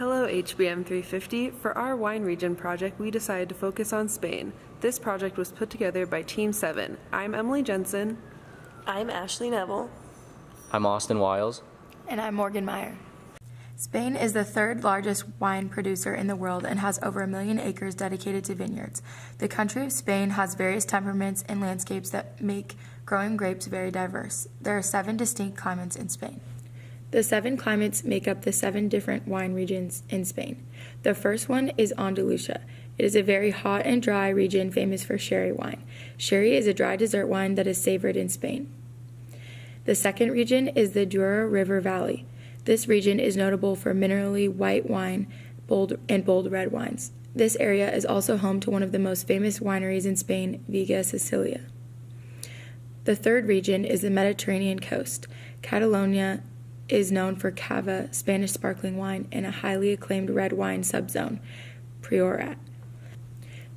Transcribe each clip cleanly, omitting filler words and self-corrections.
Hello HBM 350. For our wine region project, we decided to focus on Spain. This project was put together by Team 7. I'm Emily Jensen. I'm Ashley Neville. I'm Austin Wiles. And I'm Morgan Meyer. Spain is the third largest wine producer in the world and has over 1 million acres dedicated to vineyards. The country of Spain has various temperaments and landscapes that make growing grapes very diverse. There are 7 distinct climates in Spain. The 7 climates make up the 7 different wine regions in Spain. The first one is Andalusia. It is a very hot and dry region famous for sherry wine. Sherry is a dry dessert wine that is savored in Spain. The second region is the Douro River Valley. This region is notable for minerally white wine bold red wines. This area is also home to one of the most famous wineries in Spain, Vega Sicilia. The third region is the Mediterranean coast. Catalonia is known for cava, Spanish sparkling wine, and a highly acclaimed red wine subzone, Priorat.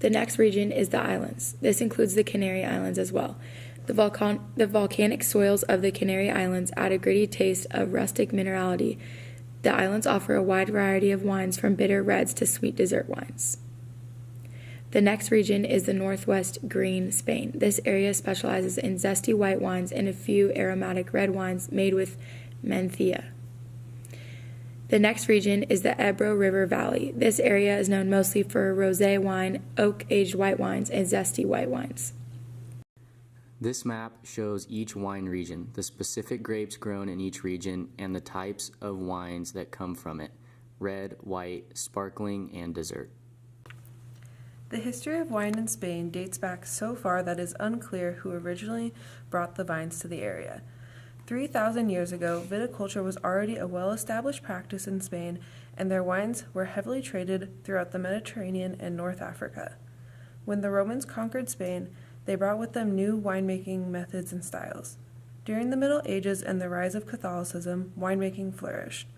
The next region is the islands. This includes the Canary Islands as well. The volcanic soils of the Canary Islands add a gritty taste of rustic minerality. The islands offer a wide variety of wines from bitter reds to sweet dessert wines. The next region is the northwest green Spain. This area specializes in zesty white wines and a few aromatic red wines made with Mencia. The next region is the Ebro River Valley. This area is known mostly for rosé wine, oak-aged white wines, and zesty white wines. This map shows each wine region, the specific grapes grown in each region, and the types of wines that come from it: red, white, sparkling, and dessert. The history of wine in Spain dates back so far that it is unclear who originally brought the vines to the area. 3,000 years ago, viticulture was already a well-established practice in Spain, and their wines were heavily traded throughout the Mediterranean and North Africa. When the Romans conquered Spain, they brought with them new winemaking methods and styles. During the Middle Ages and the rise of Catholicism, winemaking flourished.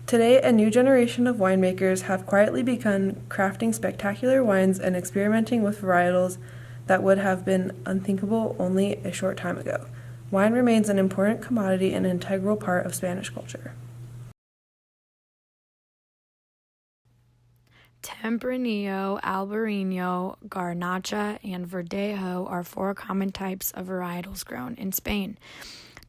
Today, a new generation of winemakers have quietly begun crafting spectacular wines and experimenting with varietals that would have been unthinkable only a short time ago. Wine remains an important commodity and an integral part of Spanish culture. Tempranillo, Albarino, Garnacha, and Verdejo are 4 common types of varietals grown in Spain.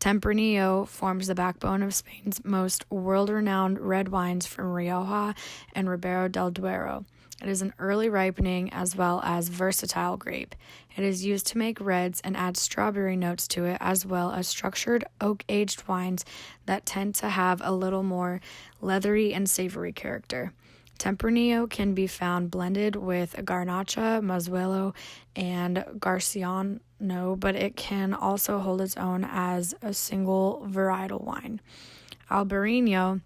Tempranillo forms the backbone of Spain's most world-renowned red wines from Rioja and Ribera del Duero. It is an early ripening as well as versatile grape. It is used to make reds and add strawberry notes to it, as well as structured oak-aged wines that tend to have a little more leathery and savory character. Tempranillo can be found blended with Garnacha, Mazuelo, and Garciano, but it can also hold its own as a single varietal wine. Albarino,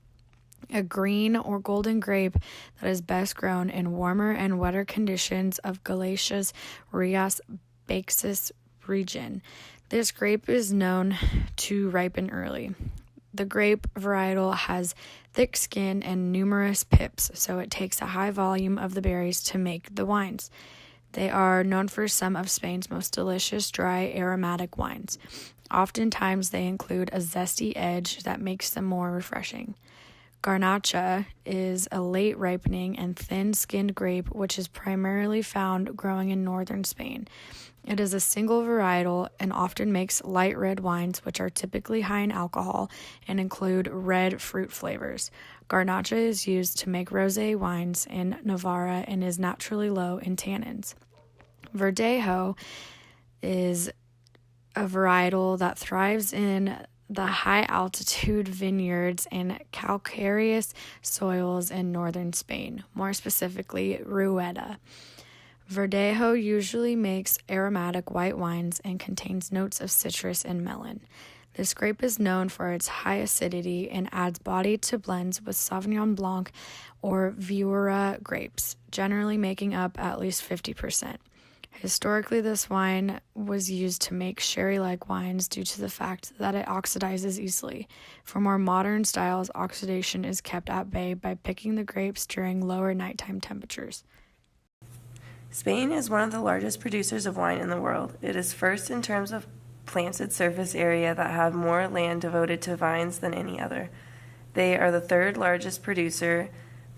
a green or golden grape that is best grown in warmer and wetter conditions of Galicia's Rías Baixas region. This grape is known to ripen early. The grape varietal has thick skin and numerous pips, so it takes a high volume of the berries to make the wines. They are known for some of Spain's most delicious dry aromatic wines. Oftentimes they include a zesty edge that makes them more refreshing. Garnacha is a late ripening and thin-skinned grape which is primarily found growing in northern Spain. It is a single varietal and often makes light red wines which are typically high in alcohol and include red fruit flavors. Garnacha is used to make rosé wines in Navarra and is naturally low in tannins. Verdejo is a varietal that thrives in the high-altitude vineyards and calcareous soils in northern Spain, more specifically Rueda. Verdejo usually makes aromatic white wines and contains notes of citrus and melon. This grape is known for its high acidity and adds body to blends with Sauvignon Blanc or Viura grapes, generally making up at least 50%. Historically, this wine was used to make sherry-like wines due to the fact that it oxidizes easily. For more modern styles, oxidation is kept at bay by picking the grapes during lower nighttime temperatures. Spain is one of the largest producers of wine in the world. It is first in terms of planted surface area that have more land devoted to vines than any other. They are the third largest producer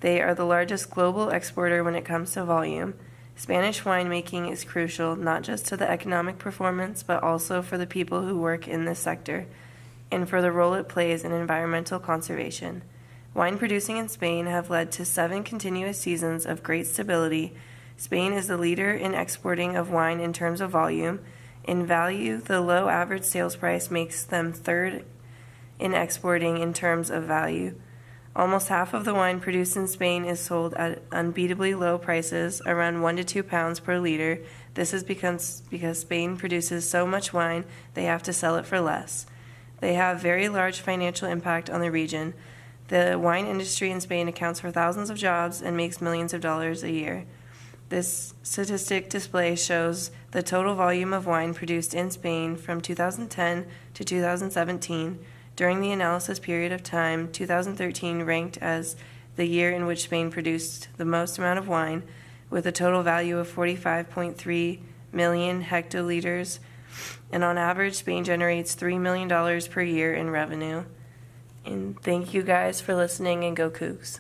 They are the largest global exporter when it comes to volume. Spanish winemaking is crucial not just to the economic performance, but also for the people who work in this sector and for the role it plays in environmental conservation. Wine producing in Spain have led to 7 continuous seasons of great stability. Spain is the leader in exporting of wine in terms of volume. In value, the low average sales price makes them third in exporting in terms of value. Almost half of the wine produced in Spain is sold at unbeatably low prices, around 1 to 2 pounds per liter. This is because Spain produces so much wine, they have to sell it for less. They have very large financial impact on the region. The wine industry in Spain accounts for thousands of jobs and makes millions of dollars a year. This statistic display shows the total volume of wine produced in Spain from 2010 to 2017. During the analysis period of time, 2013 ranked as the year in which Spain produced the most amount of wine, with a total value of 45.3 million hectoliters, and on average, Spain generates $3 million per year in revenue. And thank you guys for listening, and go Cougs.